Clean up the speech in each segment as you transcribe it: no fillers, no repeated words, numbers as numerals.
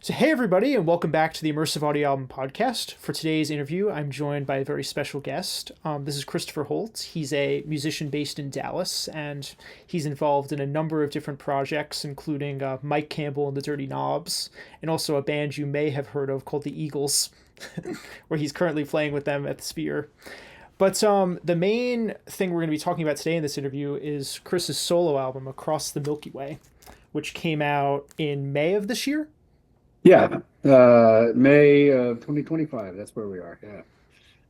So, hey everybody, and welcome back to the Immersive Audio Album Podcast. For today's interview, I'm joined by a very special guest. This is Christopher Holt. He's a musician based in Dallas, and he's involved in a number of different projects, including Mike Campbell and the Dirty Knobs, and also a band you may have heard of called the Eagles, where he's currently playing with them at the Sphere. But the main thing we're going to be talking about today in this interview is Chris's solo album, Across the Milky Way, which came out in May of this year. Yeah, May of 2025. That's where we are. Yeah,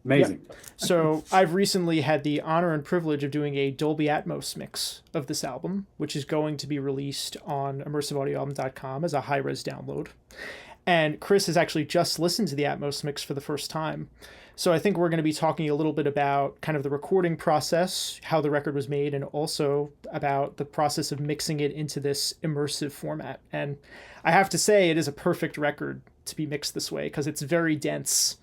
amazing. Yeah. So I've recently had the honor and privilege of doing a Dolby Atmos mix of this album, which is going to be released on immersiveaudioalbum.com as a high-res download. And Chris has actually just listened to the Atmos mix for the first time. So I think we're going to be talking a little bit about kind of the recording process, how the record was made, and also about the process of mixing it into this immersive format. And I have to say, it is a perfect record to be mixed this way because it's very dense.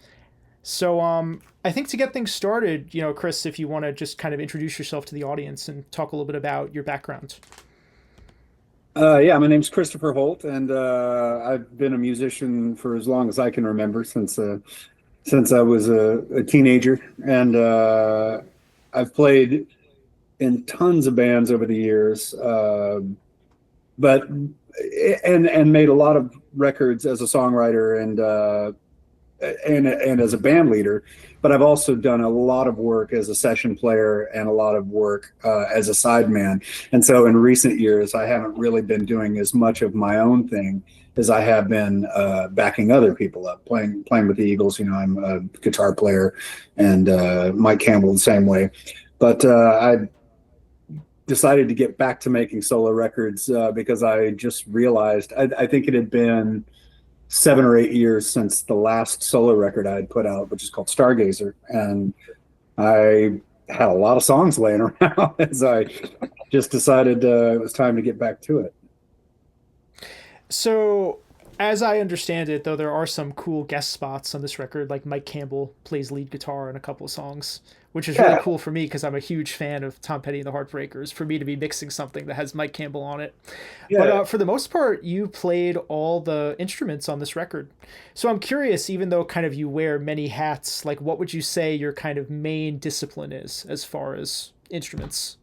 So I think to get things started, Chris, if you want to just kind of introduce yourself to the audience and talk a little bit about your background. Yeah, my name's Christopher Holt, and I've been a musician for as long as I can remember, since I was a teenager, and I've played in tons of bands over the years, but made a lot of records as a songwriter and as a band leader. But I've also done a lot of work as a session player and a lot of work as a sideman. And so in recent years, I haven't really been doing as much of my own thing as I have been backing other people up, playing with the Eagles. I'm a guitar player, and Mike Campbell the same way. But I decided to get back to making solo records because I just realized I think it had been 7 or 8 years since the last solo record I had put out, which is called Stargazer. And I had a lot of songs laying around as I just decided it was time to get back to it. So, as I understand it, though, there are some cool guest spots on this record, like Mike Campbell plays lead guitar in a couple of songs, which is really cool for me because I'm a huge fan of Tom Petty and the Heartbreakers, for me to be mixing something that has Mike Campbell on it. Yeah. But for the most part, you played all the instruments on this record. So I'm curious, even though kind of you wear many hats, like what would you say your kind of main discipline is as far as instruments?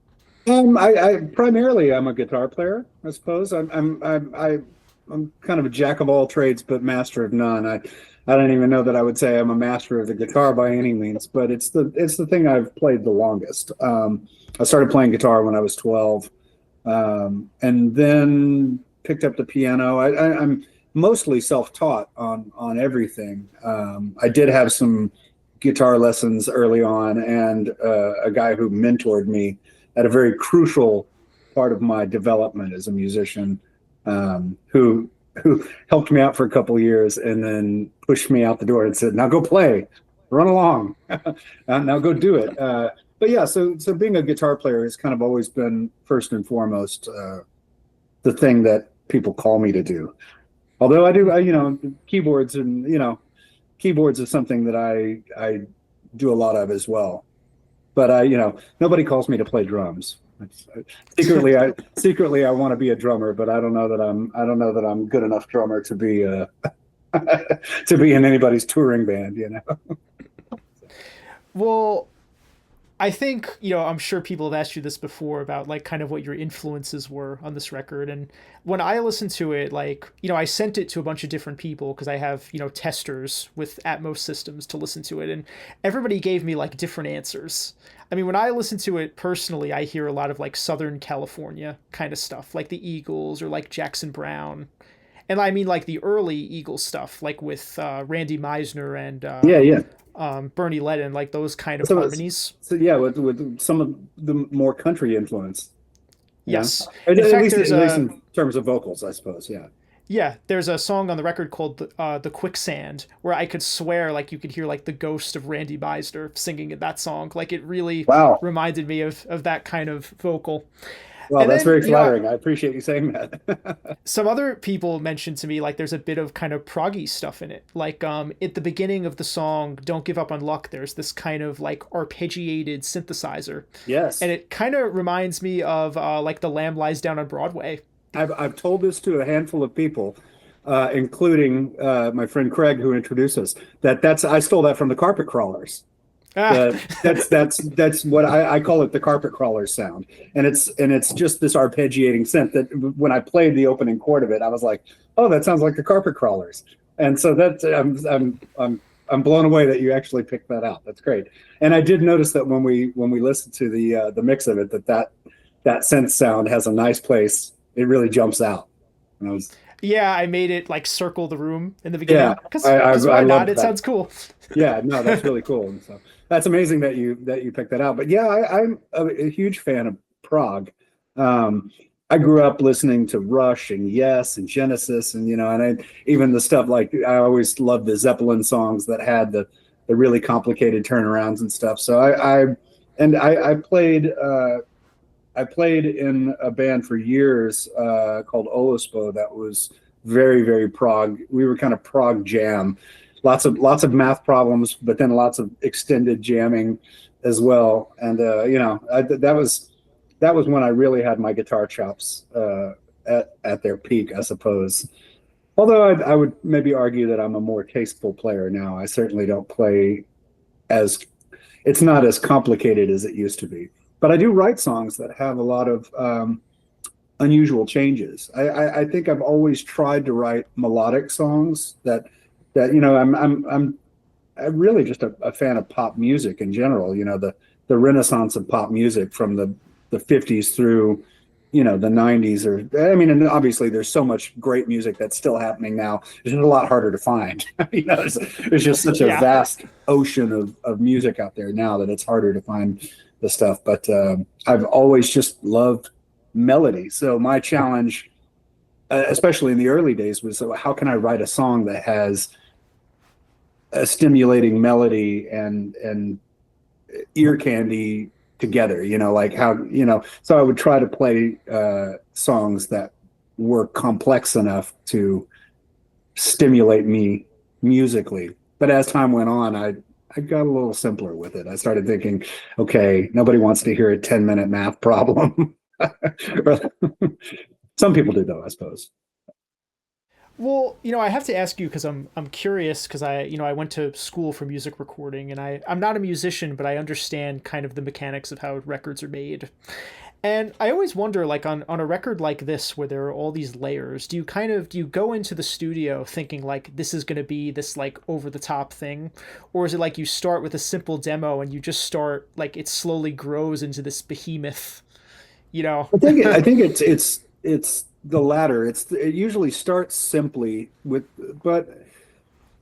I primarily I'm a guitar player, I suppose. I'm kind of a jack of all trades, but master of none. I don't even know that I would say I'm a master of the guitar by any means, but it's the thing I've played the longest. I started playing guitar when I was 12, and then picked up the piano. I'm mostly self-taught on everything. I did have some guitar lessons early on, and a guy who mentored me at a very crucial part of my development as a musician. Who helped me out for a couple of years and then pushed me out the door and said, "Now go play, run along, now go do it." But yeah, so being a guitar player has kind of always been first and foremost the thing that people call me to do. Although keyboards keyboards is something that I do a lot of as well. But nobody calls me to play drums. Secretly, I want to be a drummer, but I don't know that I'm good enough drummer to be to be in anybody's touring band. Well, I think, I'm sure people have asked you this before about like kind of what your influences were on this record. And when I listened to it, like, I sent it to a bunch of different people because I have, testers with Atmos systems to listen to it. And everybody gave me like different answers. I mean, when I listen to it personally, I hear a lot of like Southern California kind of stuff, like the Eagles or like Jackson Browne. And I mean like the early Eagles stuff, like with Randy Meisner and Bernie Ledden, like those kind of harmonies. So yeah, with some of the more country influence. Yes. At least in terms of vocals, I suppose. Yeah. Yeah, there's a song on the record called the Quicksand, where I could swear like you could hear like the ghost of Randy Meisner singing in that song. Like it really reminded me of that kind of vocal. Wow, and that's very flattering. I appreciate you saying that. Some other people mentioned to me like there's a bit of kind of proggy stuff in it. Like at the beginning of the song "Don't Give Up on Luck," there's this kind of like arpeggiated synthesizer. Yes. And it kind of reminds me of like The Lamb Lies Down on Broadway. I've told this to a handful of people. including my friend Craig, who introduced us. I stole that from the Carpet Crawlers. Ah. That's what I call it, the Carpet Crawlers sound, and it's just this arpeggiating synth that when I played the opening chord of it, I was like, oh, that sounds like the Carpet Crawlers, and so that's I'm blown away that you actually picked that out. That's great. And I did notice that when we listened to the mix of it, that synth sound has a nice place. It really jumps out. And I was Yeah, I made it like circle the room in the beginning. yeah, Because I why not? loved It that. sounds cool. Yeah, no, that's really cool. And so that's amazing that you picked that out. But yeah, I'm a huge fan of prog. I grew up listening to Rush and Yes and Genesis, and even the stuff like I always loved the Zeppelin songs that had the really complicated turnarounds and stuff. So I played in a band for years called Olispo that was very, very prog. We were kind of prog jam, lots of math problems, but then lots of extended jamming as well. And that was when I really had my guitar chops at their peak, I suppose. Although I would maybe argue that I'm a more tasteful player now. I certainly don't play as it's not as complicated as it used to be. But I do write songs that have a lot of unusual changes. I think I've always tried to write melodic songs that I'm really just a fan of pop music in general. The renaissance of pop music from the 50s through the 90s, and obviously there's so much great music that's still happening now. It's just a lot harder to find. There's just such a Yeah. vast ocean of music out there now that it's harder to find the stuff. But I've always just loved melody. So my challenge, especially in the early days, was how can I write a song that has a stimulating melody and ear candy together, like how, so I would try to play songs that were complex enough to stimulate me musically. But as time went on, I got a little simpler with it. I started thinking, okay, nobody wants to hear a 10-minute math problem. Some people do, though, I suppose. Well, I have to ask you because I'm curious because I went to school for music recording and I'm not a musician, but I understand kind of the mechanics of how records are made. And I always wonder, like on a record like this, where there are all these layers, do you go into the studio thinking like this is going to be this like over the top thing, or is it like you start with a simple demo and you just start like it slowly grows into this behemoth, you know? I think it's the latter. It usually starts simply but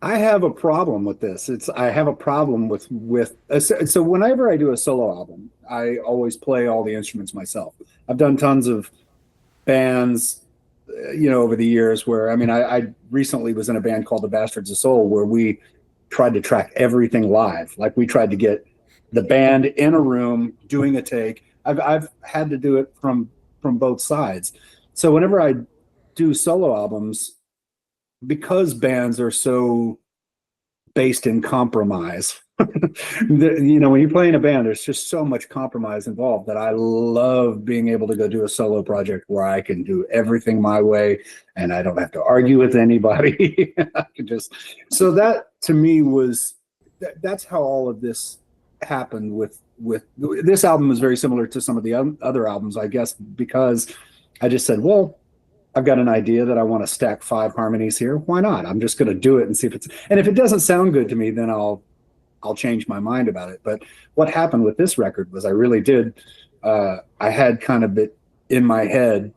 I have a problem with this. I have a problem with so whenever I do a solo album, I always play all the instruments myself. I've done tons of bands, over the years where I recently was in a band called the Bastards of Soul where we tried to track everything live. Like we tried to get the band in a room doing a take. I've had to do it from both sides. So whenever I do solo albums, because bands are so based in compromise, when you play in a band, there's just so much compromise involved that I love being able to go do a solo project where I can do everything my way and I don't have to argue with anybody. I can so that to me that's how all of this happened with this album is very similar to some of the other albums, I guess, because I just said, well, I've got an idea that I want to stack 5 harmonies here. Why not? I'm just going to do it and see and if it doesn't sound good to me, then I'll change my mind about it. But what happened with this record was I really did. I had kind of it in my head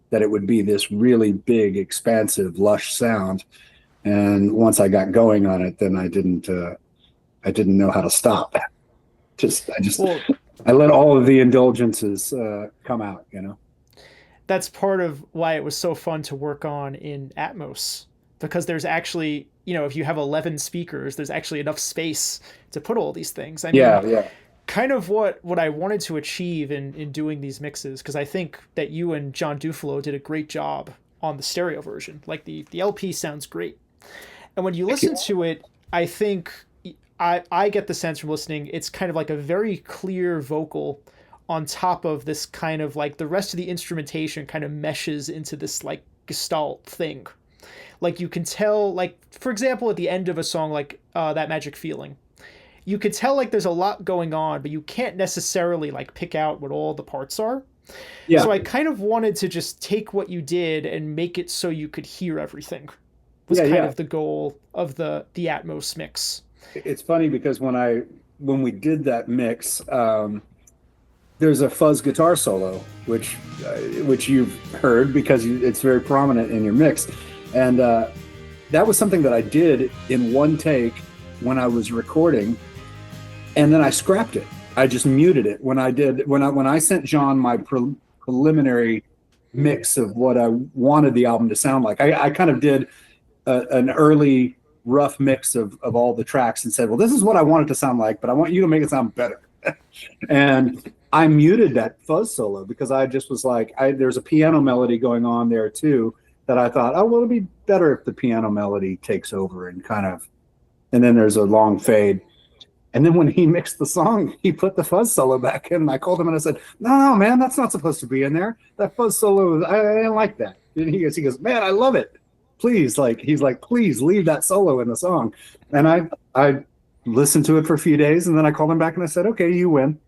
that it would be this really big, expansive, lush sound. And once I got going on it, then I didn't know how to stop. Well, I let all of the indulgences come out, that's part of why it was so fun to work on in Atmos because there's actually, if you have 11 speakers, there's actually enough space to put all these things. I mean, yeah. kind of what I wanted to achieve in doing these mixes, because I think that you and John Dufalo did a great job on the stereo version. Like the LP sounds great. And when you listen to it, I think I get the sense from listening, it's kind of like a very clear vocal on top of this kind of like the rest of the instrumentation kind of meshes into this like gestalt thing. Like you can tell, like for example, at the end of a song like That Magic Feeling, you could tell like there's a lot going on, but you can't necessarily like pick out what all the parts are. Yeah. So I kind of wanted to just take what you did and make it so you could hear everything. Was Yeah, kind yeah. of the goal of the Atmos mix. It's funny because when we did that mix, there's a fuzz guitar solo, which you've heard because it's very prominent in your mix, and that was something that I did in one take when I was recording, and then I scrapped it. I just muted it when I sent John my preliminary mix of what I wanted the album to sound like. I kind of did an early rough mix of all the tracks and said, well, this is what I want it to sound like, but I want you to make it sound better. And I muted that fuzz solo because I just was like, there's a piano melody going on there too that I thought, oh, well, it'd be better if the piano melody takes over and then there's a long fade. And then when he mixed the song, he put the fuzz solo back in. And I called him and I said, no, man, that's not supposed to be in there. That fuzz solo, I didn't like that. And he goes, man, I love it. Please, please leave that solo in the song. And I listened to it for a few days, and then I called him back and I said, okay, you win.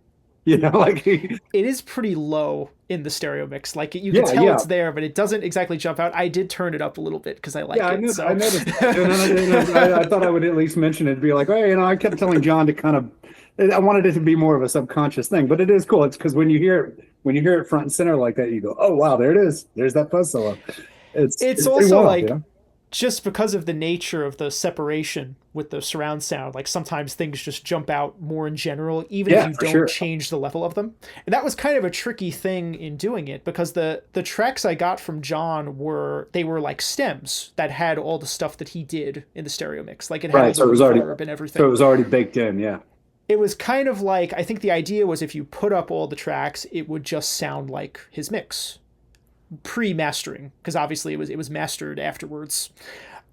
It is pretty low in the stereo mix. Like you can tell it's there, but it doesn't exactly jump out. I did turn it up a little bit because I like it. I noticed that. I thought I would at least mention it, be like, hey, I kept telling John to I wanted it to be more of a subconscious thing, but it is cool. It's because when you hear it front and center like that, you go, oh wow, there it is. There's that fuzz solo. It's also wild, just because of the nature of the separation with the surround sound, like sometimes things just jump out more in general, even if you don't change the level of them. And that was kind of a tricky thing in doing it because the tracks I got from John were like stems that had all the stuff that he did in the stereo mix. Like it had so it was already and everything. So it was already baked in, yeah. It was kind of like, I think the idea was if you put up all the tracks, it would just sound like his mix. Pre-mastering, because obviously it was mastered afterwards.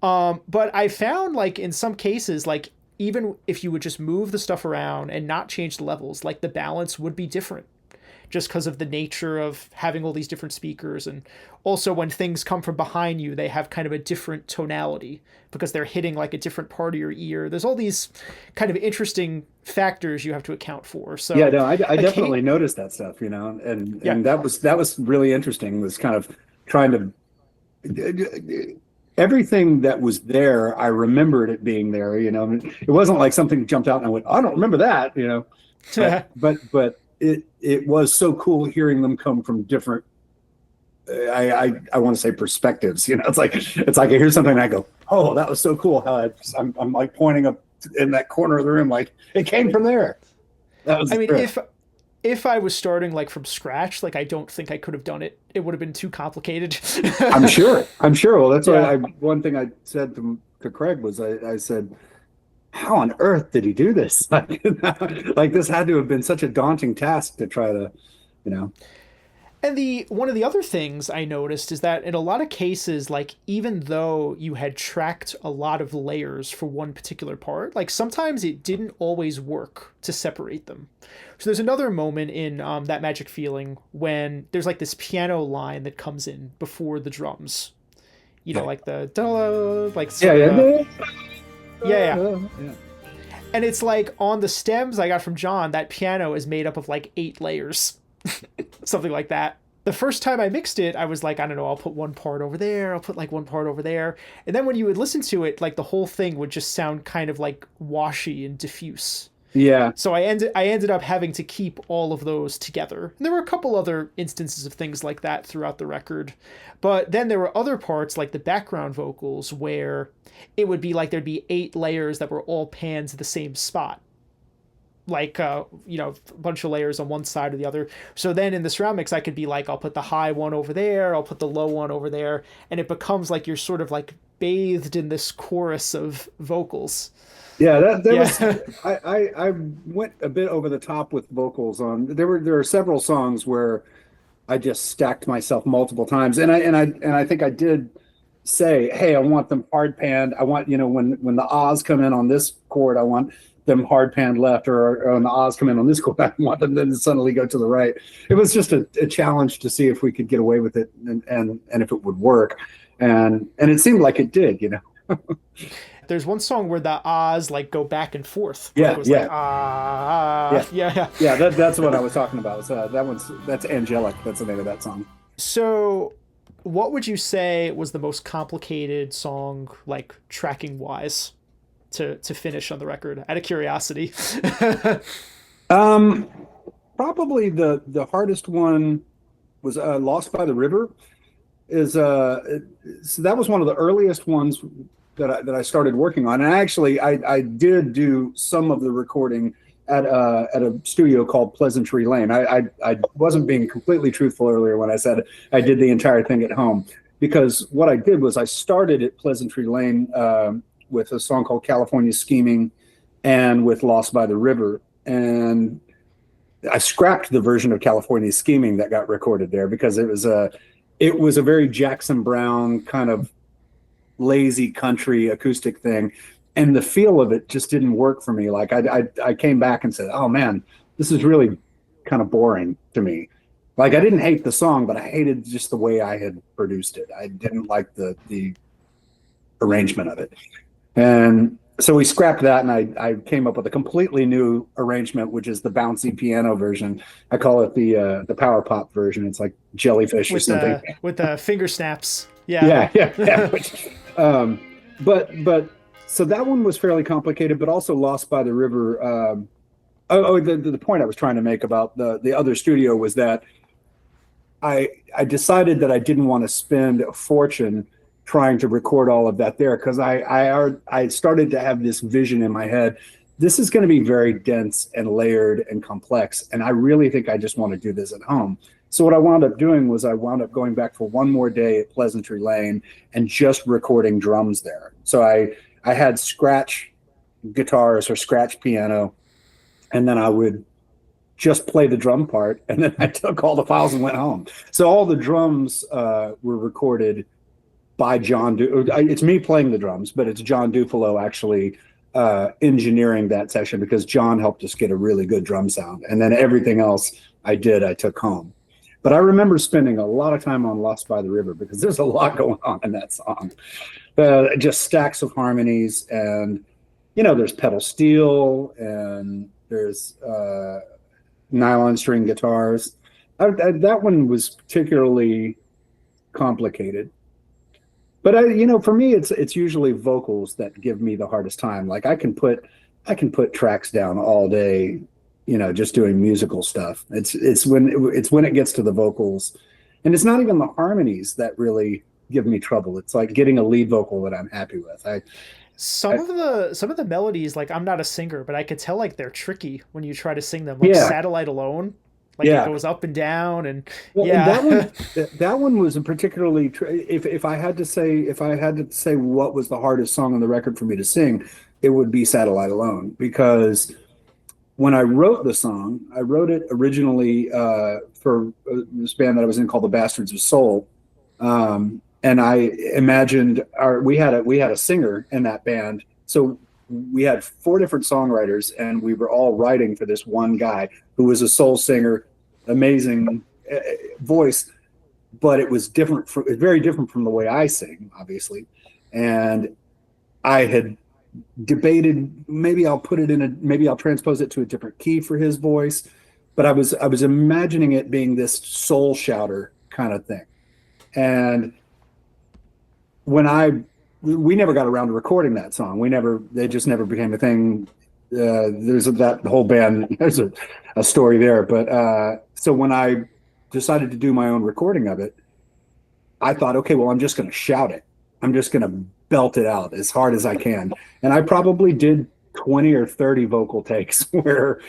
But I found like in some cases, like even if you would just move the stuff around and not change the levels, like the balance would be different just because of the nature of having all these different speakers. And also when things come from behind you, they have kind of a different tonality because they're hitting like a different part of your ear. There's all these kind of interesting factors you have to account for. So yeah, no, I definitely noticed that stuff, and that was really interesting, was kind of trying to, everything that was there, I remembered it being there, it wasn't like something jumped out and I went, I don't remember that, but it was so cool hearing them come from different, I want to say perspectives, it's like I hear something and I go, oh, that was so cool how I'm like pointing up in that corner of the room, like it came from there. That was if I was starting like from scratch, like I don't think I could have done it. It would have been too complicated. I'm sure. Well, that's why one thing I said to Craig was I said, how on earth did he do this? Like this had to have been such a daunting task to try to, And one of the other things I noticed is that in a lot of cases, like even though you had tracked a lot of layers for one particular part, like sometimes it didn't always work to separate them. So there's another moment in That Magic Feeling when there's like this piano line that comes in before the drums. Like the yeah. And it's like on the stems I got from John, that piano is made up of like 8 layers. Something like that. The first time I mixed it, I was like, I don't know, I'll put one part over there, I'll put like one part over there. And then when you would listen to it, like the whole thing would just sound kind of like washy and diffuse. Yeah. So I ended up having to keep all of those together. And there were a couple other instances of things like that throughout the record. But then there were other parts like the background vocals where it would be like there'd be 8 layers that were all panned to the same spot. Like, a bunch of layers on one side or the other. So then in the surround mix, I could be like, I'll put the high one over there, I'll put the low one over there. And it becomes like you're sort of like bathed in this chorus of vocals. Yeah, was, I went a bit over the top with vocals on. There are several songs where I just stacked myself multiple times, and I think I did say, hey, I want them hard panned. I want when the ahs come in on this chord, I want them hard panned left, or when the ahs come in on this chord, I want them then to suddenly go to the right. It was just a challenge to see if we could get away with it and if it would work. And it seemed like it did, There's one song where the ahs like go back and forth. Yeah, It was yeah. like ah, yeah. Yeah, that's what I was talking about. So that's Angelic. That's the name of that song. So, what would you say was the most complicated song, like tracking wise, to finish on the record? Out of curiosity. Um, Probably the hardest one was Lost by the River. So that was one of the earliest ones that I started working on. And actually, I did do some of the recording at a studio called Pleasantry Lane. I wasn't being completely truthful earlier when I said I did the entire thing at home, because what I did was I started at Pleasantry Lane with a song called California Scheming and with Lost by the River. And I scrapped the version of California Scheming that got recorded there because it was a very Jackson Browne kind of lazy country acoustic thing, and the feel of it just didn't work for me. Like I came back and said, oh man, this is really kind of boring to me. Like I didn't hate the song, but I hated just the way I had produced it. I didn't like the arrangement of it. And so we scrapped that, and I came up with a completely new arrangement, which is the bouncy piano version. I call it the power pop version. It's like jellyfish or something. With the finger snaps. Yeah. Yeah. But so that one was fairly complicated, but also Lost by the River. The point I was trying to make about the other studio was that I decided that I didn't want to spend a fortune trying to record all of that there, because I started to have this vision in my head. This is going to be very dense and layered and complex, and I really think I just want to do this at home. So what I wound up doing was I wound up going back for one more day at Pleasantry Lane and just recording drums there. So I had scratch guitars or scratch piano, and then I would just play the drum part, and then I took all the files and went home. So all the drums were recorded by John. It's me playing the drums, but it's John Dufalo actually engineering that session, because John helped us get a really good drum sound. And then everything else I took home. But I remember spending a lot of time on Lost by the River because there's a lot going on in that song. Just stacks of harmonies, and there's pedal steel, and there's nylon string guitars. That one was particularly complicated. But for me, it's usually vocals that give me the hardest time. Like I can put tracks down all day, just doing musical stuff. It's when it gets to the vocals, and it's not even the harmonies that really give me trouble. It's like getting a lead vocal that I'm happy with. Some of the melodies, like I'm not a singer, but I could tell like they're tricky when you try to sing them. Like Satellite Alone. Like it goes up and down, and and that one was a particularly. If I had to say what was the hardest song on the record for me to sing, it would be Satellite Alone, because when I wrote the song, I wrote it originally for this band that I was in called the Bastards of Soul, and I imagined we had a singer in that band, so we had 4 different songwriters, and we were all writing for this one guy who was a soul singer, amazing voice, but it was very different from the way I sing, obviously. And I had debated, maybe I'll transpose it to a different key for his voice, but I was imagining it being this soul shouter kind of thing. And we never got around to recording that song. They just never became a thing. There's that whole band, there's a story there. But so when I decided to do my own recording of it, I thought, okay, well, I'm just going to shout it. I'm just going to belt it out as hard as I can. And I probably did 20 or 30 vocal takes where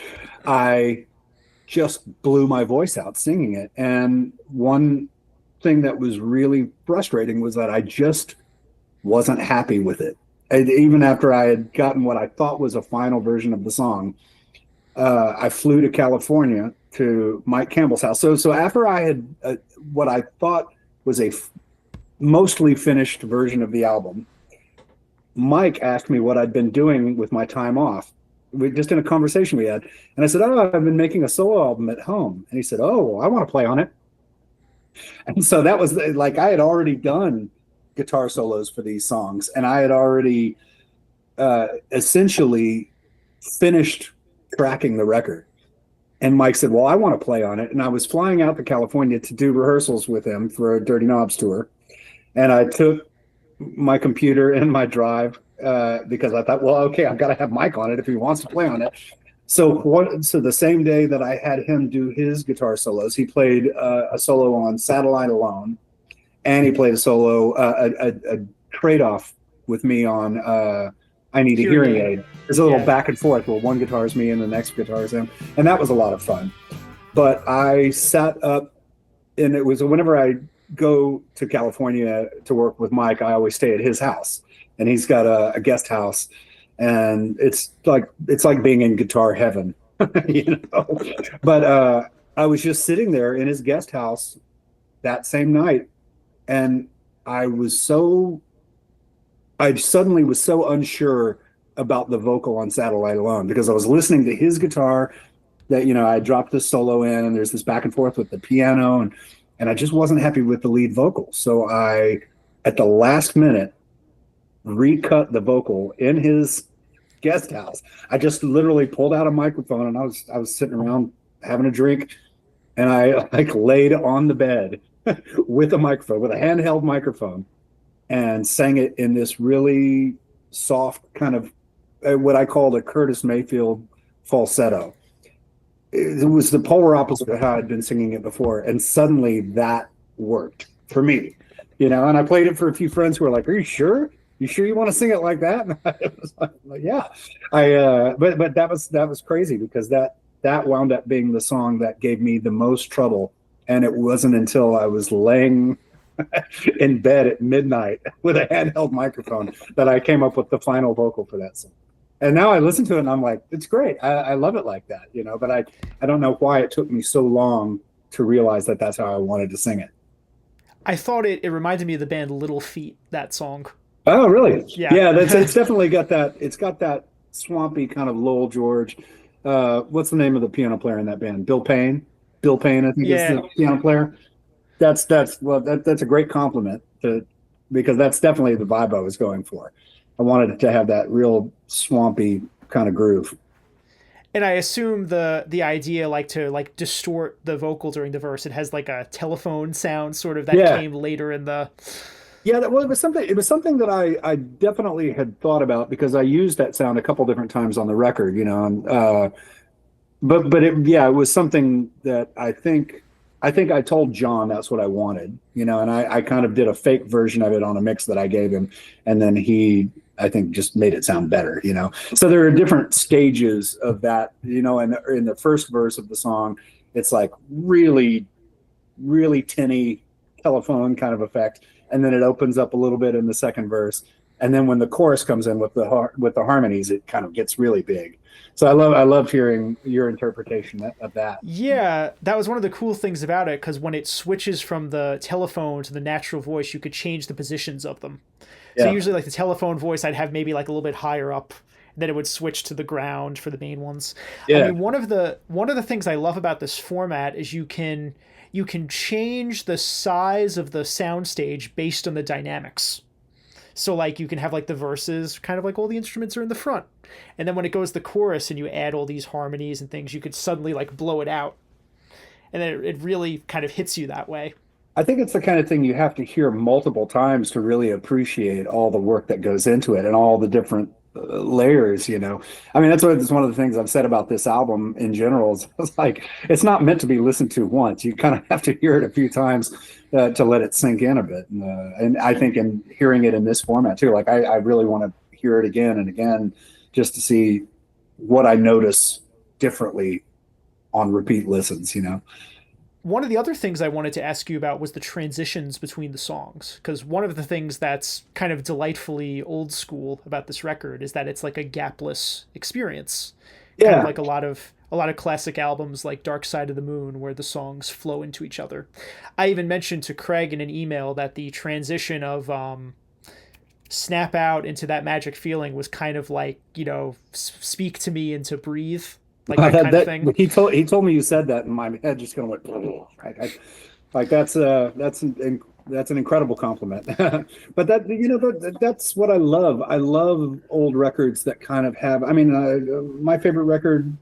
I just blew my voice out singing it. And one thing that was really frustrating was that I just wasn't happy with it. And even after I had gotten what I thought was a final version of the song, I flew to California to Mike Campbell's house. So after I had what I thought was a mostly finished version of the album, Mike asked me what I'd been doing with my time off. Just in a conversation we had. And I said, oh, I've been making a solo album at home. And he said, oh, I want to play on it. And so that was like I had already done guitar solos for these songs, and I had already essentially finished tracking the record. And Mike said, well, I want to play on it. And I was flying out to California to do rehearsals with him for a Dirty Knobs tour. And I took my computer and my drive because I thought, well, okay, I've got to have Mike on it if he wants to play on it. So the same day that I had him do his guitar solos, he played a solo on Satellite Alone, and he played a solo, a trade-off with me on I Need a Hearing Aid. There's a little back and forth where one guitar is me and the next guitar is him. And that was a lot of fun. But I sat up, and it was whenever I go to California to work with Mike, I always stay at his house. And he's got a guest house. And it's like being in guitar heaven, you know. But I was just sitting there in his guest house that same night, and I suddenly was so unsure about the vocal on Satellite Alone, because I was listening to his guitar that, you know, I dropped the solo in, and there's this back and forth with the piano, and I just wasn't happy with the lead vocal. So I, at the last minute, recut the vocal in his guest house. I just literally pulled out a microphone, and I was sitting around having a drink, and I like laid on the bed with a microphone, with a handheld microphone, and sang it in this really soft kind of what I called a Curtis Mayfield falsetto. It was the polar opposite of how I'd been singing it before, and suddenly that worked for me, you know. And I played it for a few friends who were like, "Are you sure? You sure you want to sing it like that?" And I was like, "Yeah." But that was crazy, because that wound up being the song that gave me the most trouble, and it wasn't until I was laying in bed at midnight with a handheld microphone that I came up with the final vocal for that song. And now I listen to it and I'm like, it's great. I love it like that, you know. But I don't know why it took me so long to realize that that's how I wanted to sing it. I thought it reminded me of the band Little Feat, that song. Oh, really? Yeah. It's definitely got that. It's got that swampy kind of Lowell George. What's the name of the piano player in that band? Bill Payne, I think is the piano player. That's a great compliment because that's definitely the vibe I was going for. I wanted it to have that real swampy kind of groove. And I assume the idea, like, to like distort the vocal during the verse, it has like a telephone sound sort of that came later in the. Yeah, well, it was something that I definitely had thought about, because I used that sound a couple different times on the record, you know. And, but it was something that I think I told John that's what I wanted, you know, and I kind of did a fake version of it on a mix that I gave him, and then he, I think, just made it sound better, you know. So there are different stages of that, you know. And in the first verse of the song, it's like really, really tinny telephone kind of effect, and then it opens up a little bit in the second verse, and then when the chorus comes in with the harmonies, it kind of gets really big. So I love hearing your interpretation of that. Yeah, that was one of the cool things about it, because when it switches from the telephone to the natural voice, you could change the positions of them. So usually, like, the telephone voice, I'd have maybe like a little bit higher up, and then it would switch to the ground for the main ones. Yeah. I mean, one of the things I love about this format is you can change the size of the soundstage based on the dynamics. So, like, you can have, like, the verses, kind of like all the instruments are in the front. And then when it goes to the chorus and you add all these harmonies and things, you could suddenly, like, blow it out. And then it really kind of hits you that way. I think it's the kind of thing you have to hear multiple times to really appreciate all the work that goes into it and all the different layers, you know. I mean, that's one of the things I've said about this album in general. It's like, it's not meant to be listened to once. You kind of have to hear it a few times to let it sink in a bit. And I think in hearing it in this format too, like I really want to hear it again and again, just to see what I notice differently on repeat listens, you know. One of the other things I wanted to ask you about was the transitions between the songs, because one of the things that's kind of delightfully old school about this record is that it's like a gapless experience. Yeah. Kind of like a lot of classic albums like Dark Side of the Moon, where the songs flow into each other. I even mentioned to Craig in an email that the transition of Snap Out into That Magic Feeling was kind of like, you know, Speak to Me into Breathe. Like that kind of thing. He told me you said that, and my head just kind of went. Like that's that's an incredible compliment. But that, that's what I love. I love old records that kind of have. I mean, my favorite record,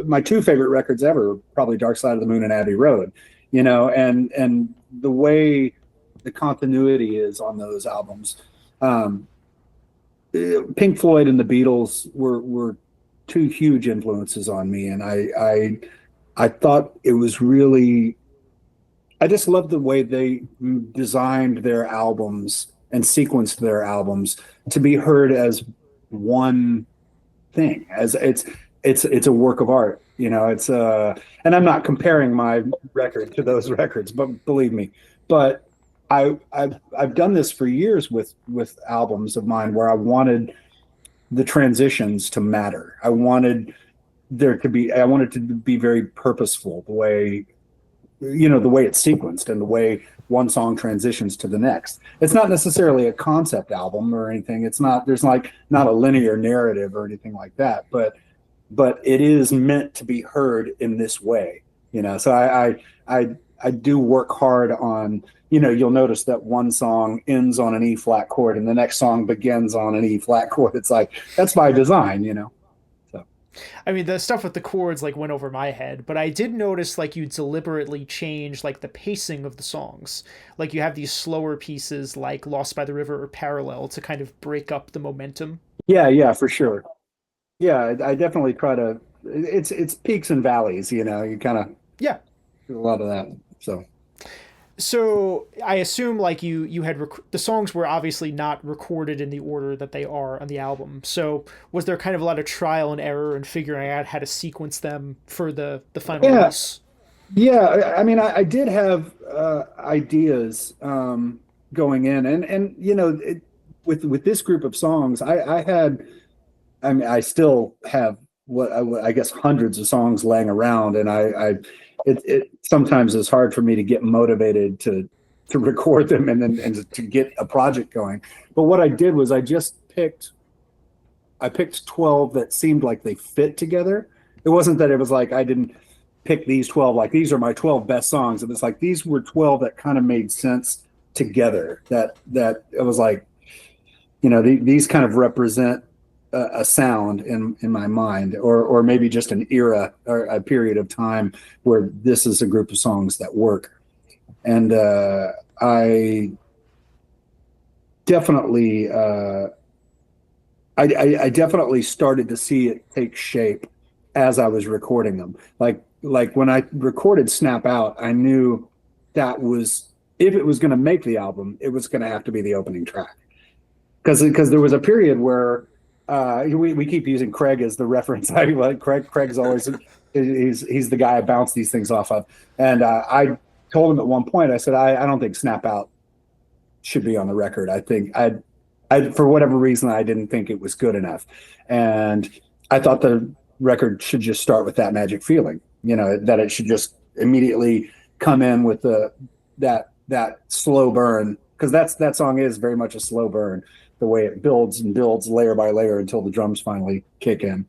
my two favorite records ever, probably Dark Side of the Moon and Abbey Road. And the way the continuity is on those albums. Pink Floyd and the Beatles were two huge influences on me, and I thought it was really. I just love the way they designed their albums and sequenced their albums to be heard as one thing, as it's a work of art. It's and I'm not comparing my record to those records, but believe me. But I've done this for years with albums of mine where I wanted the transitions to matter. I wanted it to be very purposeful, the way it's sequenced and the way one song transitions to the next. It's not necessarily a concept album or anything. There's not a linear narrative or anything like that, but it is meant to be heard in this way. So I do work hard on, you'll notice that one song ends on an E flat chord and the next song begins on an E flat chord. It's like, that's by design, So. I mean, the stuff with the chords went over my head, but I did notice you deliberately change the pacing of the songs. You have these slower pieces like Lost by the River or Parallel to kind of break up the momentum. Yeah, for sure. Yeah, I definitely try to. It's peaks and valleys, you kind of do a lot of that. So I assume you had the songs were obviously not recorded in the order that they are on the album. So was there kind of a lot of trial and error in figuring out how to sequence them for the final release? Yeah, I mean, I did have ideas going in, and with this group of songs, I still have I guess hundreds of songs laying around, and it sometimes is hard for me to get motivated to record them and to get a project going. But what I did was I picked 12 that seemed like they fit together. It wasn't that it was like I didn't pick these 12 these are my 12 best songs. It was like these were 12 that kind of made sense together. That it was like, these kind of represent a sound in my mind, or maybe just an era or a period of time where this is a group of songs that work. And I definitely I definitely started to see it take shape as I was recording them. Like when I recorded Snap Out, I knew that was, if it was going to make the album, it was going to have to be the opening track. Because there was a period where we keep using Craig as the reference. Craig's always he's the guy I bounce these things off of. And I told him at one point, I said, I don't think Snap Out should be on the record. I think I for whatever reason, I didn't think it was good enough. And I thought the record should just start with That Magic Feeling, that it should just immediately come in with that slow burn. Because that song is very much a slow burn, the way it builds and builds layer by layer until the drums finally kick in.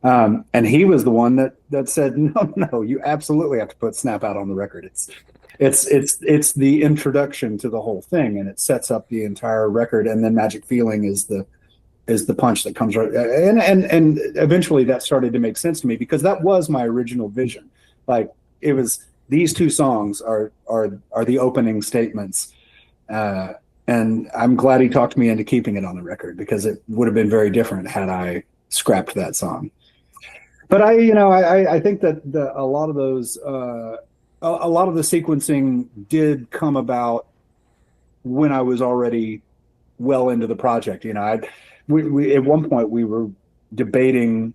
And he was the one that said, no, you absolutely have to put Snap Out on the record. It's the introduction to the whole thing, and it sets up the entire record. And then Magic Feeling is the punch that comes right. And eventually that started to make sense to me, because that was my original vision. Like, it was, these two songs are the opening statements. And I'm glad he talked me into keeping it on the record, because it would have been very different had I scrapped that song. But I think that a lot of those, a lot of the sequencing did come about when I was already well into the project. We at one point we were debating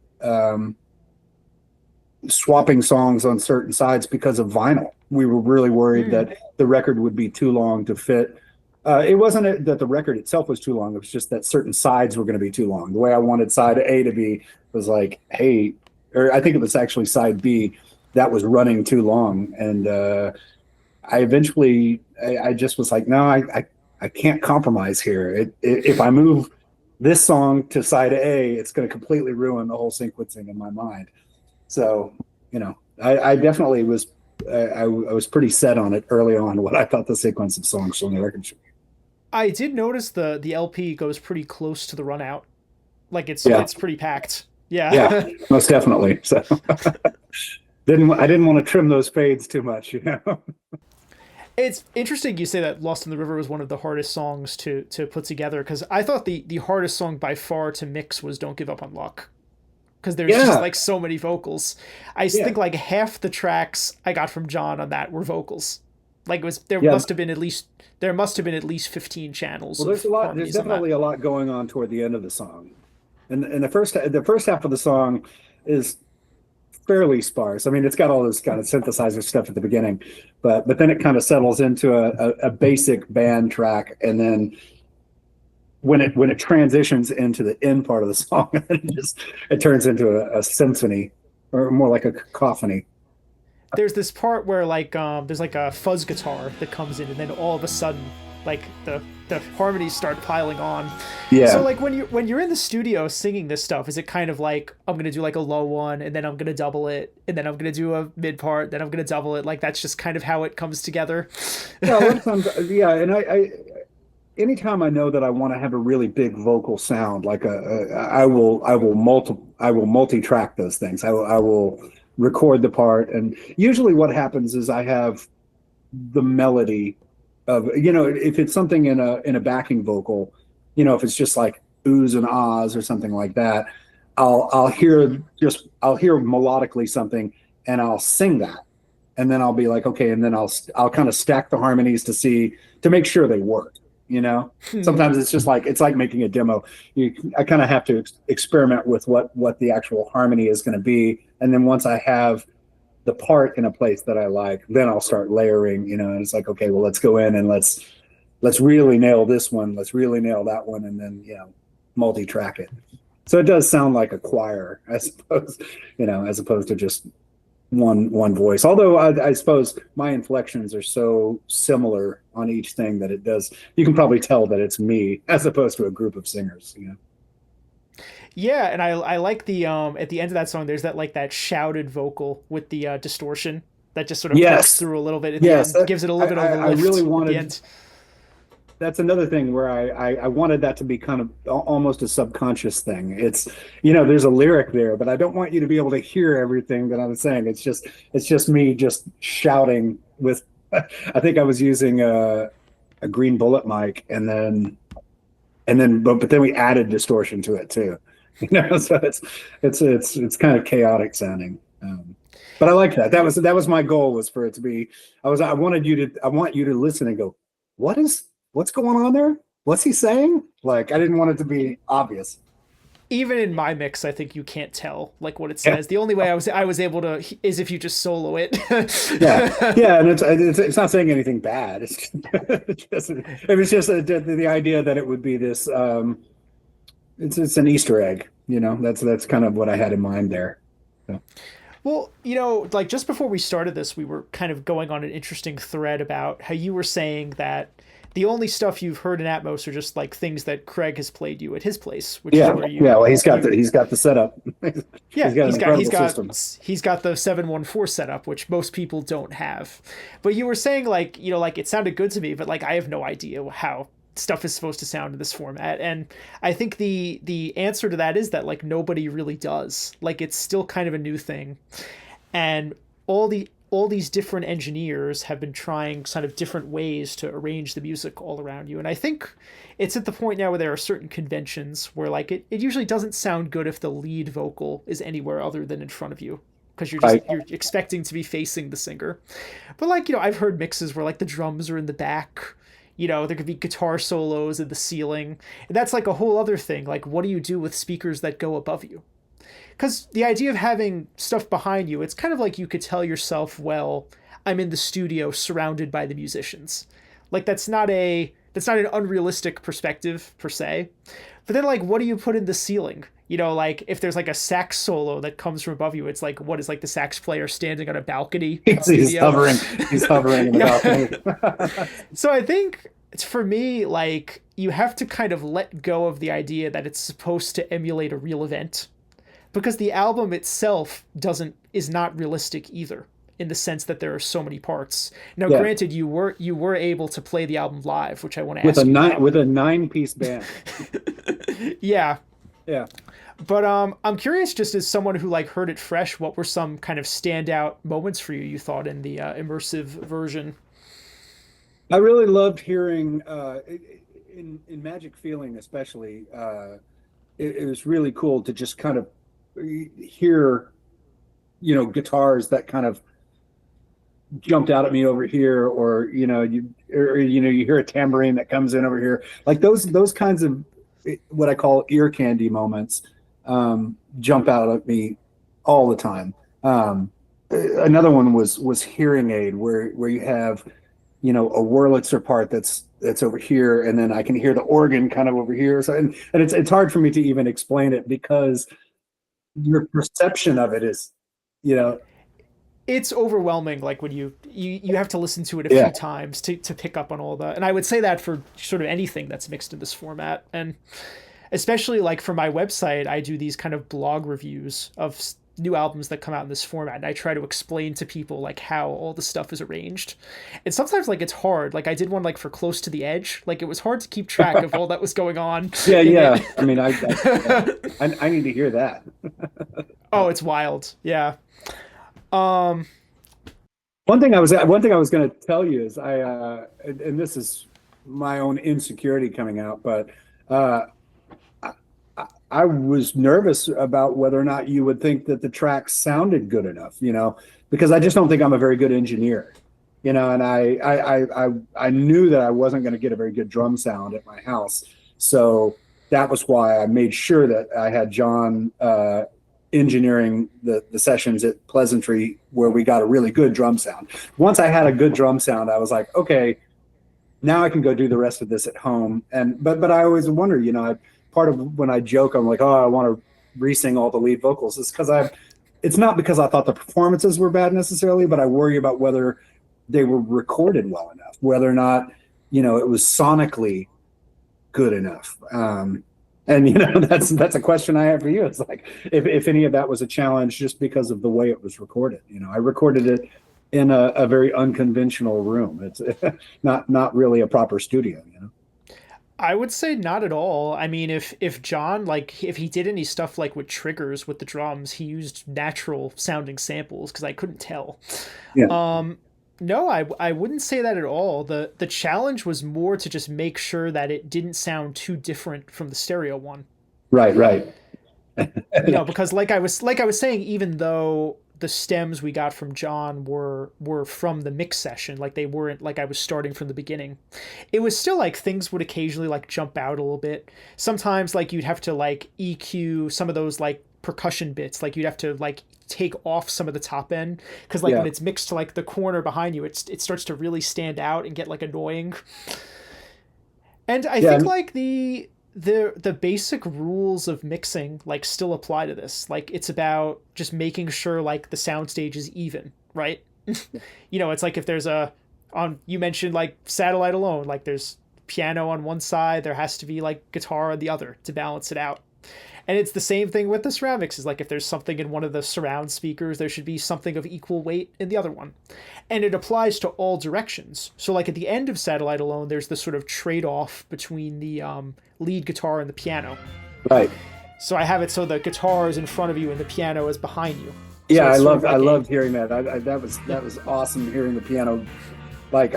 swapping songs on certain sides because of vinyl. We were really worried that the record would be too long to fit. It wasn't that the record itself was too long. It was just that certain sides were going to be too long. The way I wanted side A to be was like, hey, or I think it was actually side B that was running too long. And I eventually, I just was like, no, I can't compromise here. If I move this song to side A, it's going to completely ruin the whole sequencing in my mind. So, I definitely was I was pretty set on it early on what I thought the sequence of songs on the record should be. I did notice the LP goes pretty close to the run out. Like Yeah, it's pretty packed. yeah, Yeah. most definitely. So I didn't want to trim those fades too much, you know. It's interesting you say that Lost in the River was one of the hardest songs to put together, because I thought the hardest song by far to mix was Don't Give Up on Luck, because there's just Yeah, like so many vocals. I yeah, think like half the tracks I got from John on that were vocals. Like it was yeah. there must have been at least 15 channels Well, there's of a lot. There's harmonies on that. definitely a lot going on toward the end of the song, and the first half of the song is fairly sparse. I mean, it's got all this kind of synthesizer stuff at the beginning, but then it kind of settles into a basic band track, and then when it transitions into the end part of the song, it turns into a symphony, or more like a cacophony. There's this part where like there's like a fuzz guitar that comes in, and then all of a sudden like the harmonies start piling on. So Yeah, like when you're in the studio singing this stuff, is it kind of like I'm gonna do like a low one, and then I'm gonna double it, and then I'm gonna do a mid part, then I'm gonna double it, like that's just kind of how it comes together? yeah. A lot of times, yeah, and I anytime I know that I want to have a really big vocal sound, like I will multi-track those things. I will record the part, and usually what happens is I have the melody of, you know, if it's something in a backing vocal, you know, if it's just like oohs and ahs or something like that, I'll hear melodically something, and I'll sing that, and then I'll be like, okay, and then I'll kind of stack the harmonies to make sure they work. You know, sometimes it's just like, it's like making a demo. I kind of have to experiment with what the actual harmony is going to be, and then once I have the part in a place that I like, then I'll start layering. You know, and it's like, okay, well, let's go in and let's really nail this one, let's really nail that one, and then, you know, multi-track it. So it does sound like a choir, I suppose, you know, as opposed to just one voice. Although I suppose my inflections are so similar on each thing that it does. You can probably tell that it's me as opposed to a group of singers. You know. Yeah, and I like the at the end of that song there's that like that shouted vocal with the distortion that just sort of breaks Yes, through a little bit at the yes. end, gives it a little bit of a I really lift at the wanted. end. That's another thing where I wanted that to be kind of almost a subconscious thing. It's, you know, there's a lyric there, but I don't want you to be able to hear everything that I'm saying. It's just me just shouting with. I think I was using a green bullet mic, but then we added distortion to it too. You know, so it's kind of chaotic sounding. But I like that. That was my goal, was for it to be. I want you to listen and go, what's going on there? What's he saying? Like, I didn't want it to be obvious. Even in my mix, I think you can't tell like what it Yeah, says. The only way I was able to is if you just solo it. yeah, yeah. And it's not saying anything bad. It was just the idea that it would be this. It's an Easter egg. You know, that's kind of what I had in mind there. So, Well, you know, like just before we started this, we were kind of going on an interesting thread about how you were saying that the only stuff you've heard in Atmos are just like things that Craig has played you at his place, which is yeah, where yeah. Well, you he's got the setup. He's yeah, got an incredible system. he's got the 714 setup, which most people don't have. But you were saying like, you know, like it sounded good to me, but like I have no idea how stuff is supposed to sound in this format. And I think the answer to that is that like nobody really does. Like it's still kind of a new thing. And all these different engineers have been trying kind of different ways to arrange the music all around you. And I think it's at the point now where there are certain conventions where like it usually doesn't sound good if the lead vocal is anywhere other than in front of you, because Right. you're expecting to be facing the singer. But like, you know, I've heard mixes where like the drums are in the back. You know, there could be guitar solos in the ceiling. And that's like a whole other thing. Like, what do you do with speakers that go above you? Because the idea of having stuff behind you, it's kind of like you could tell yourself, well, I'm in the studio surrounded by the musicians. Like that's not an unrealistic perspective per se. But then like what do you put in the ceiling? You know, like if there's like a sax solo that comes from above you, it's like what is like the sax player standing on a balcony in the He's studio? hovering. He's hovering in the Yeah. balcony. So I think it's for me, like you have to kind of let go of the idea that it's supposed to emulate a real event, because the album itself is not realistic either. in the sense that there are so many parts. Now, Yeah. granted, you were able to play the album live, which I want to With a ask you nine about. with a 9-piece band. Yeah, Yeah. but I'm curious, just as someone who like heard it fresh, what were some kind of standout moments for you? You thought in the immersive version? I really loved hearing in Magic Feeling especially. It was really cool to just kind of hear, guitars that kind of jumped out at me over here, or you hear a tambourine that comes in over here, like those kinds of what I call ear candy moments jump out at me all the time. Another one was Hearing Aid, where you have a Wurlitzer part that's over here, and then I can hear the organ kind of over here. So and it's hard for me to even explain it because your perception of it is, you know, It's overwhelming, like when you have to listen to it a yeah, few times to pick up on all the, and I would say that for sort of anything that's mixed in this format. And especially like for my website, I do these kind of blog reviews of new albums that come out in this format, and I try to explain to people like how all the stuff is arranged. And sometimes like it's hard, like I did one like for Close to the Edge, like it was hard to keep track of all that was going on yeah, in yeah. it. I mean, I need to hear that. Oh, it's wild. Yeah. um One thing I was going to tell you is and this is my own insecurity coming out, but uh, I was nervous about whether or not you would think that the track sounded good enough, because I just don't think I'm a very good engineer, and I knew that I wasn't going to get a very good drum sound at my house. So that was why I made sure that I had John engineering the sessions at Pleasantry, where we got a really good drum sound. Once I had a good drum sound, I was like, okay, now I can go do the rest of this at home. But I always wonder, part of when I joke, I'm like, oh, I want to re-sing all the lead vocals. It's because it's not because I thought the performances were bad necessarily, but I worry about whether they were recorded well enough, whether or not, it was sonically good enough. And that's a question I have for you. It's like if any of that was a challenge just because of the way it was recorded. I recorded it in a very unconventional room. It's not really a proper studio. I would say not at all. I mean, if John, like if he did any stuff like with triggers with the drums, he used natural sounding samples because I couldn't tell. Yeah. No, I wouldn't say that at all. The challenge was more to just make sure that it didn't sound too different from the stereo one. Right. Because like I was saying, even though the stems we got from John were from the mix session, like they weren't like I was starting from the beginning. It was still like things would occasionally like jump out a little bit. Sometimes like you'd have to like EQ some of those like percussion bits, like you'd have to like take off some of the top end because like Yeah. when it's mixed to like the corner behind you, it starts to really stand out and get like annoying. And I Yeah. think like the basic rules of mixing like still apply to this. Like it's about just making sure like the soundstage is even, right? It's like if there's you mentioned like Satellite alone, like there's piano on one side, there has to be like guitar on the other to balance it out. And it's the same thing with the surround mixes. Like if there's something in one of the surround speakers, there should be something of equal weight in the other one. And it applies to all directions. So like at the end of Satellite Alone, there's this sort of trade-off between the lead guitar and the piano. Right. So I have it so the guitar is in front of you and the piano is behind you. So Yeah, it's sort of I like loved hearing that. That was awesome hearing the piano. Like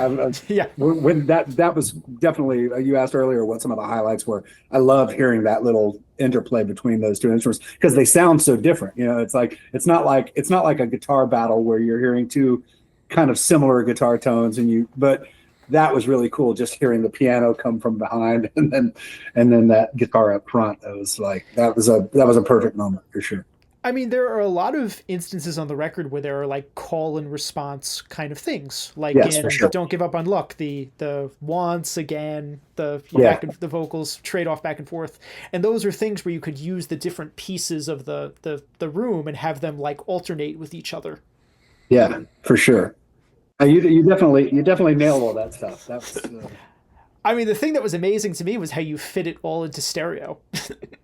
yeah. when that was definitely, you asked earlier what some of the highlights were. I love hearing that little interplay between those two instruments because they sound so different. It's like it's not like a guitar battle where you're hearing two kind of similar guitar tones but that was really cool, just hearing the piano come from behind and then that guitar up front. It was like that was a perfect moment for sure. I mean, there are a lot of instances on the record where there are like call and response kind of things, like Yes, in for sure. "Don't Give Up on Luck," the once again, the Yeah. the vocals trade off back and forth, and those are things where you could use the different pieces of the room and have them like alternate with each other. Yeah, for sure. You definitely nailed all that stuff. That was I mean, the thing that was amazing to me was how you fit it all into stereo.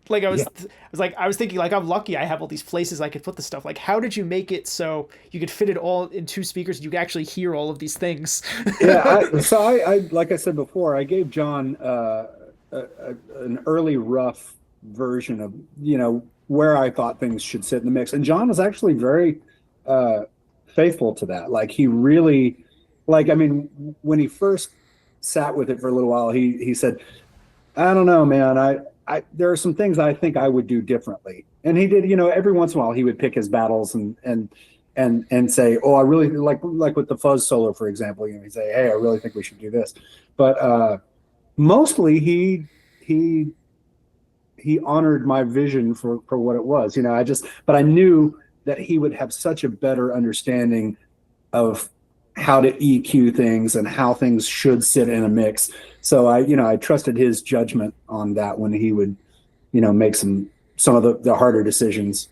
Like Yeah. I was thinking like I'm lucky I have all these places I could put the stuff. Like how did you make it so you could fit it all in two speakers and you could actually hear all of these things? Yeah, I like I said before, I gave John an early rough version of where I thought things should sit in the mix, and John was actually very uh, faithful to that. Like he really, like I mean, when he first sat with it for a little while, he said, "I don't know, man. I there are some things I think I would do differently." And he did, every once in a while he would pick his battles and say, "Oh, I really like with the fuzz solo, for example." He'd say, "Hey, I really think we should do this." But mostly he honored my vision for what it was. But I knew that he would have such a better understanding of how to EQ things and how things should sit in a mix. So I trusted his judgment on that when he would, make some of the harder decisions.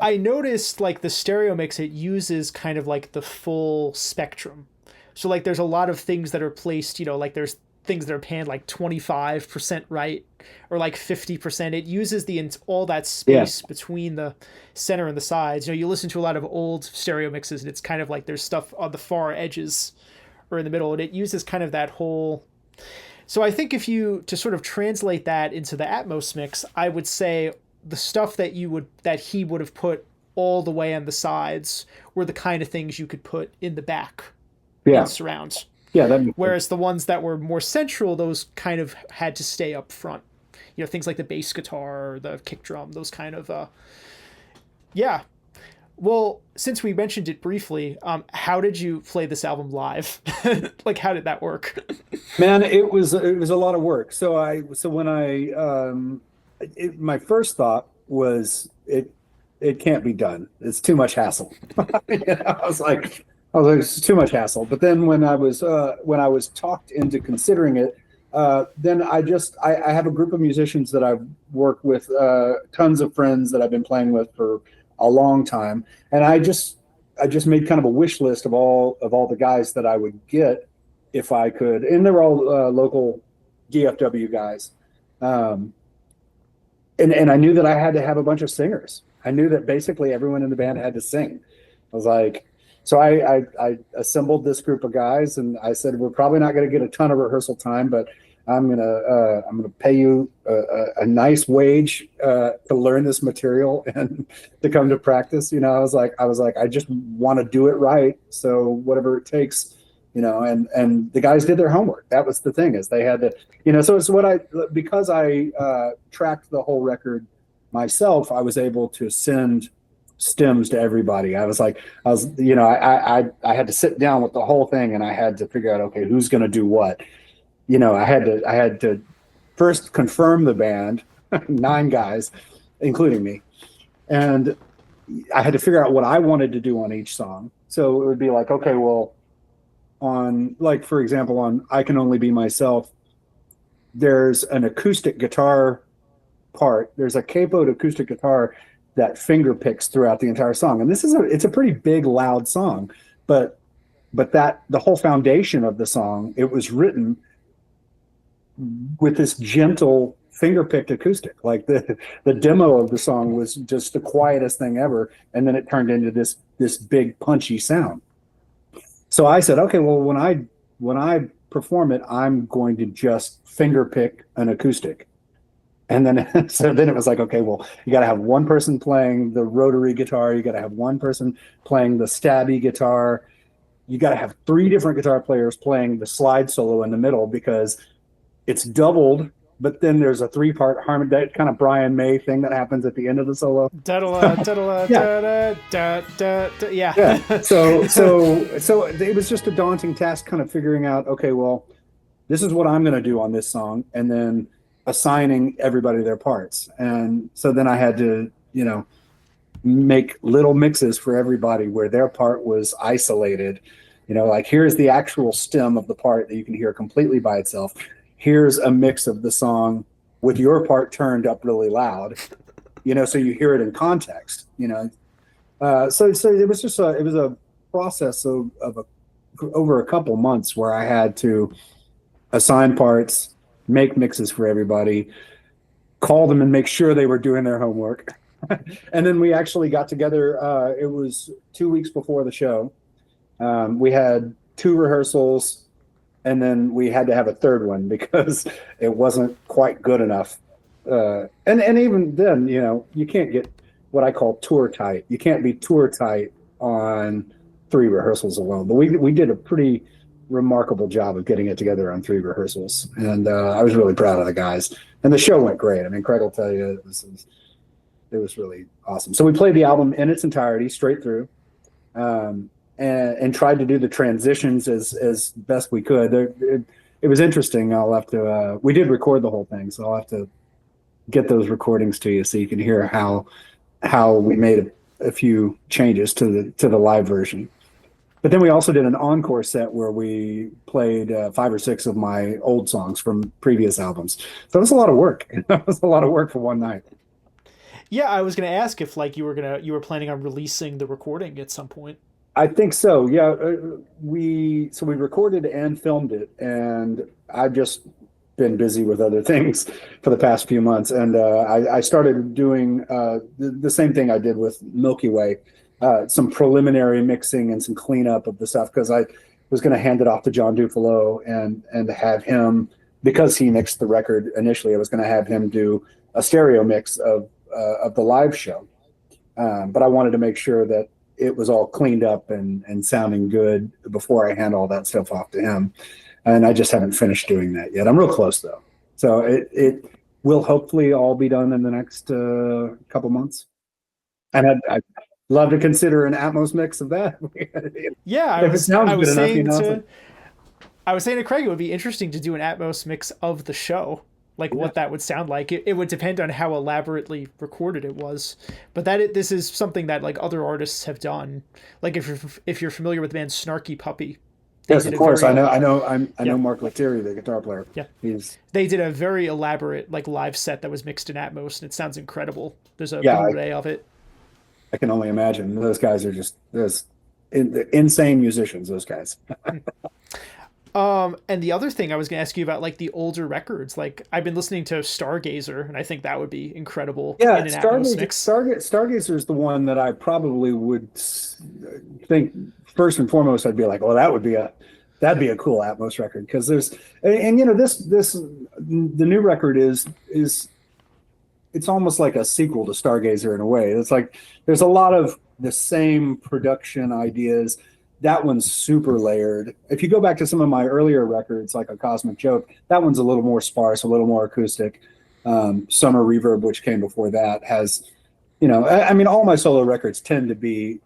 I noticed like the stereo mix, it uses kind of like the full spectrum. So like there's a lot of things that are placed, like there's things that are panned like 25% right or like 50%. It uses all that space between the center and the sides. You listen to a lot of old stereo mixes and it's kind of like there's stuff on the far edges or in the middle, and it uses kind of that whole. So I think to sort of translate that into the Atmos mix, I would say the stuff that he would have put all the way on the sides were the kind of things you could put in the back in surround. Yeah, whereas the ones that were more central, those kind of had to stay up front. Things like the bass guitar or the kick drum, those kind of yeah. Well, since we mentioned it briefly, how did you play this album live? Like how did that work? Man, it was a lot of work. So when my first thought was it can't be done. It's too much hassle. I was like, it's too much hassle. But then when I was talked into considering it, then I have a group of musicians that I've worked with, tons of friends that I've been playing with for a long time, and I just made kind of a wish list of all the guys that I would get if I could, and they're all local DFW guys. And I knew that I had to have a bunch of singers. I knew that basically everyone in the band had to sing. I was like, so I assembled this group of guys, and I said, we're probably not going to get a ton of rehearsal time, but I'm gonna pay you a nice wage to learn this material and to come to practice. I was like, I just want to do it right. So whatever it takes, and the guys did their homework. That was the thing, is they had to, so it's because I tracked the whole record myself, I was able to send stems to everybody. I had to sit down with the whole thing, and I had to figure out, okay, who's going to do what. I had to first confirm the band, 9 guys, including me, and I had to figure out what I wanted to do on each song. So it would be like, okay, well, on, like, for example, on I Can Only Be Myself, there's an acoustic guitar part. There's a capoed acoustic guitar that finger picks throughout the entire song. And it's a pretty big, loud song, but that the whole foundation of the song, it was written with this gentle finger-picked acoustic. Like the demo of the song was just the quietest thing ever, and then it turned into this big punchy sound. So I said, okay, well, when I perform it, I'm going to just finger pick an acoustic. And then so then it was like, okay, well, you got to have one person playing the rotary guitar, you got to have one person playing the stabby guitar, you got to have 3 different guitar players playing the slide solo in the middle, because it's doubled, but then there's a 3-part harmony, that kind of Brian May thing that happens at the end of the solo. Yeah. So it was just a daunting task, kind of figuring out, okay, well, this is what I'm going to do on this song, and then assigning everybody their parts. And so then I had to, make little mixes for everybody where their part was isolated. Like, here's the actual stem of the part that you can hear completely by itself. Here's a mix of the song with your part turned up really loud, so you hear it in context, so it was just a process of over a couple months where I had to assign parts, make mixes for everybody, call them and make sure they were doing their homework. And then we actually got together. It was 2 weeks before the show. We had 2 rehearsals, and then we had to have a third one because it wasn't quite good enough. And even then, you know, you can't get what I call tour tight. You can't be tour tight on 3 rehearsals alone. But we did a pretty remarkable job of getting it together on 3 rehearsals, and I was really proud of the guys. And the show went great. I mean, Craig will tell you it was really awesome. So we played the album in its entirety, straight through, and tried to do the transitions as best we could. It was interesting. I'll have to. We did record the whole thing, so I'll have to get those recordings to you so you can hear how we made a few changes to the live version. But then we also did an encore set where we played 5 or 6 of my old songs from previous albums. So it was a lot of work. It was a lot of work for one night. Yeah, I was going to ask if like you were planning on releasing the recording at some point. I think so. Yeah, we recorded and filmed it, and I've just been busy with other things for the past few months, and I started doing the same thing I did with Milky Way. Some preliminary mixing and some cleanup of the stuff, because I was going to hand it off to John Dufalo and have him, because he mixed the record initially, I was going to have him do a stereo mix of the live show. But I wanted to make sure that it was all cleaned up and sounding good before I hand all that stuff off to him. And I just haven't finished doing that yet. I'm real close though. So it will hopefully all be done in the next couple months. And I'd love to consider an Atmos mix of that. Yeah, if it sounds good enough, you know. I was saying to Craig, it would be interesting to do an Atmos mix of the show, like what that would sound like. It would depend on how elaborately recorded it was, but this is something that like other artists have done. Like if you're familiar with the band Snarky Puppy. Yes, of course. I know Mark Lettieri, the guitar player. Yeah. They did a very elaborate like live set that was mixed in Atmos, and it sounds incredible. There's a Blu-ray of it. I can only imagine. Those guys are just insane musicians, those guys. And the other thing I was going to ask you about, like the older records, like I've been listening to Stargazer, and I think that would be incredible. Yeah, in an Atmos mix. Stargazer is the one that I probably would think first and foremost. I'd be like, well, that'd be a cool Atmos record, because there's and you know the new record is it's almost like a sequel to Stargazer in a way. It's like there's a lot of the same production ideas. That one's super layered. If you go back to some of my earlier records, like A Cosmic Joke, that one's a little more sparse, a little more acoustic. Summer Reverb, which came before that, has, you know, I mean, all my solo records tend to be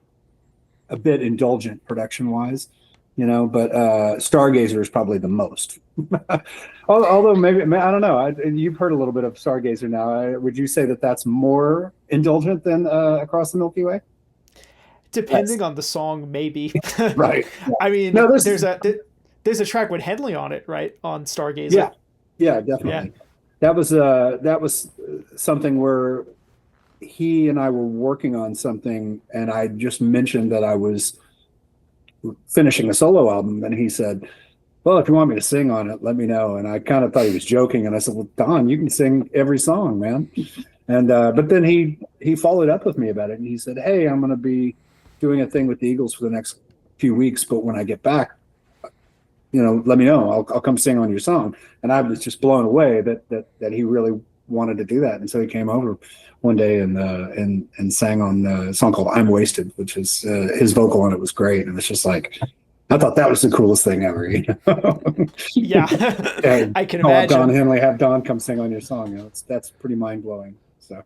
a bit indulgent production-wise, you know, but Stargazer is probably the most. Although maybe, I don't know, you've heard a little bit of Stargazer now. Would you say that that's more indulgent than Across the Milky Way? Depending on the song, maybe. Right. Yeah. I mean, no, there's a track with Henley on it, right? On Stargazer. Yeah, definitely. Yeah. That was something where he and I were working on something, and I just mentioned that I was finishing a solo album, and he said, well, if you want me to sing on it, let me know. And I kind of thought he was joking, and I said, well, Don, you can sing every song, man. And but then he followed up with me about it, and he said, hey, I'm going to be doing a thing with the Eagles for the next few weeks, but when I get back, you know, let me know. I'll come sing on your song. And I was just blown away that he really wanted to do that. And so he came over one day and sang on a song called I'm Wasted, which is his vocal on it was great. And it's just like, I thought that was the coolest thing ever. You know? Yeah. I can imagine. Don Henley, have Don come sing on your song. You know, that's pretty mind blowing. So.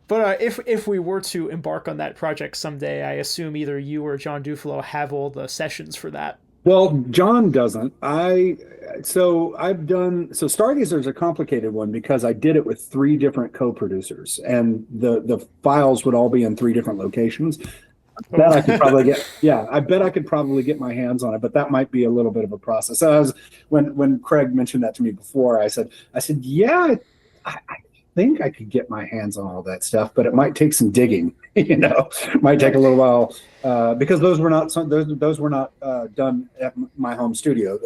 But if we were to embark on that project someday, I assume either you or John Dufalo have all the sessions for that. Well, John doesn't. So Stargazer is a complicated one because I did it with 3 different co-producers, and the files would all be in 3 different locations. I could probably get. Yeah, I bet I could probably get my hands on it, but that might be a little bit of a process. So when Craig mentioned that to me before, I said, yeah, I think I could get my hands on all that stuff, but it might take some digging. You know, it might take a little while because those were not done at my home studio.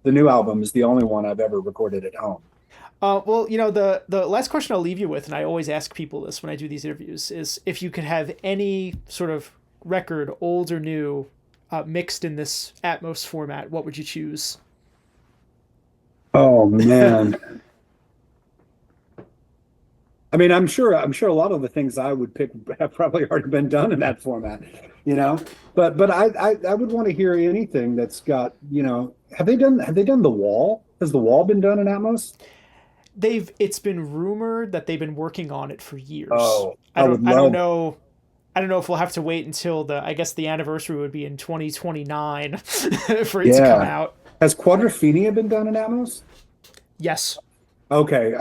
The new album is the only one I've ever recorded at home. Well, the last question I'll leave you with, and I always ask people this when I do these interviews, is if you could have any sort of record, old or new, mixed in this Atmos format, what would you choose? Oh man. I mean, I'm sure a lot of the things I would pick have probably already been done in that format, you know. But I would want to hear anything that's got, have they done The Wall? Has The Wall been done in Atmos? It's been rumored that they've been working on it for years. Oh, I I don't would I don't love. know I don't know if we'll have to wait until I guess the anniversary would be in 2029 for it to come Yeah. out. Has Quadrophenia been done in Atmos? Yes. Okay,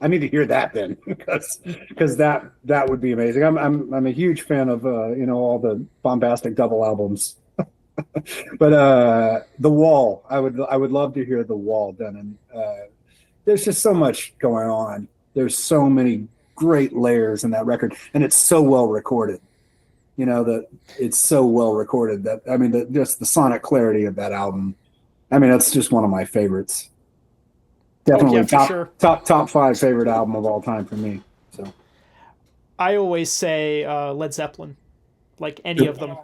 I need to hear that then because that would be amazing. I'm a huge fan of all the bombastic double albums. But The Wall, I would love to hear The Wall done. And there's just so much going on. There's so many great layers in that record, and it's so well recorded. That it's so well recorded that I mean, just the sonic clarity of that album. I mean, that's just one of my favorites. Oh yeah, Definitely for top sure. top top five favorite album of all time for me. So I always say Led Zeppelin, like any of them.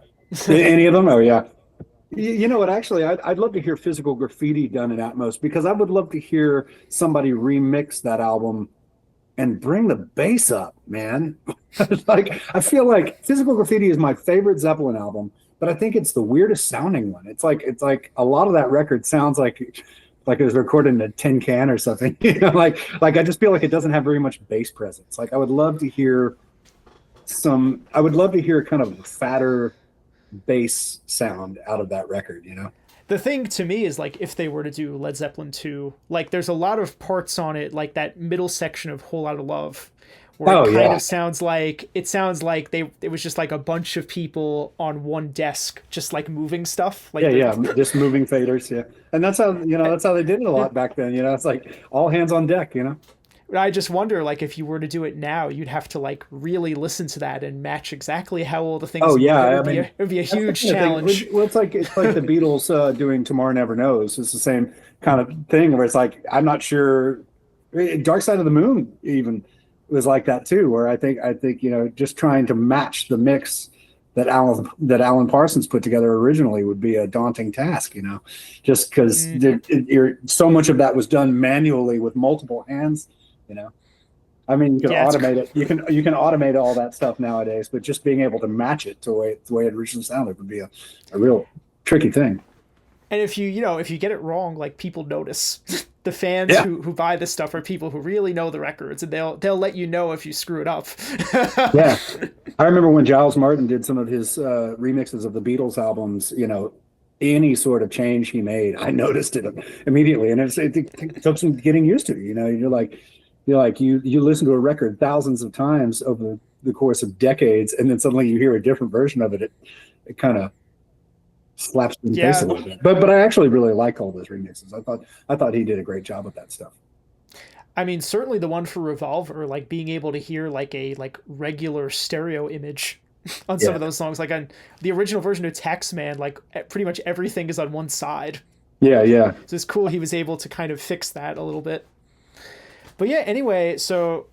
any of them? Oh yeah. You know what? Actually, I'd love to hear Physical Graffiti done in Atmos because I would love to hear somebody remix that album and bring the bass up, man. Like I feel like Physical Graffiti is my favorite Zeppelin album, but I think it's the weirdest sounding one. It's like a lot of that record sounds like it was recorded in a tin can or something. Like I just feel like it doesn't have very much bass presence. Like I would love to hear kind of fatter bass sound out of that record. The thing to me is like if they were to do Led Zeppelin 2, like there's a lot of parts on it, like that middle section of Whole Lotta Love, where it Oh kind yeah. of sounds like it was just like a bunch of people on one desk just like moving stuff. Yeah, Like yeah, the just moving faders, yeah. And that's how they did it a lot back then. It's like all hands on deck. I just wonder like if you were to do it now, you'd have to like really listen to that and match exactly how all the Oh things move. yeah, It I would be mean, it would be a that's the huge kind of thing. challenge. Well, it's like the Beatles doing Tomorrow Never Knows. It's the same kind of thing where it's like I'm not sure. Dark Side of the Moon even was like that too, where I think just trying to match the mix that Alan Parsons put together originally would be a daunting task. Just because Hmm. so much of that was done manually with multiple hands. You know. I mean, you can Yeah, automate it. You can automate all that stuff nowadays, but just being able to match it to the way it originally sounded would be a real tricky thing. and if you get it wrong, like people notice. The fans Yeah, who buy this stuff are people who really know the records, and they'll let you know if you screw it up. yeah. I remember when Giles Martin did some of his remixes of the Beatles albums. Any sort of change he made, I noticed it immediately, and it took some getting used to. You listen to a record thousands of times over the course of decades, and then suddenly you hear a different version of it. It kind of slaps in the face a Yeah, little bit. But I actually really like all those remixes. I thought he did a great job with that stuff. I mean certainly the one for Revolver, like being able to hear like a like regular stereo image on some Yeah, of those songs, like on the original version of Taxman, like pretty much everything is on one side. yeah, yeah. So it's cool he was able to kind of fix that a little bit. But yeah, anyway, so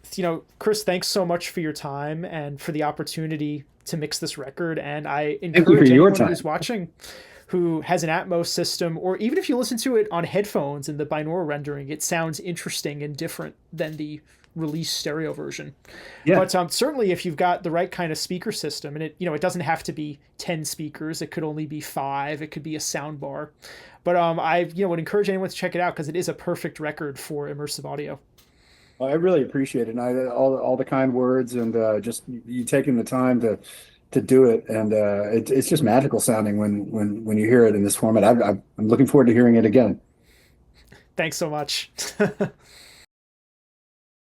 Chris, thanks so much for your time and for the opportunity to mix this record. And I Thank you for encourage your anyone time. who's watching who has an Atmos system, or even if you listen to it on headphones in the binaural rendering, it sounds interesting and different than the release stereo version. Yeah. But certainly, if you've got the right kind of speaker system, and it doesn't have to be 10 speakers, it could only be 5, it could be a sound bar. But I would encourage anyone to check it out because it is a perfect record for immersive audio. Well, I really appreciate it, and all the kind words, and just you taking the time to do it, and it's just magical sounding when you hear it in this format. I'm looking forward to hearing it again. Thanks so much.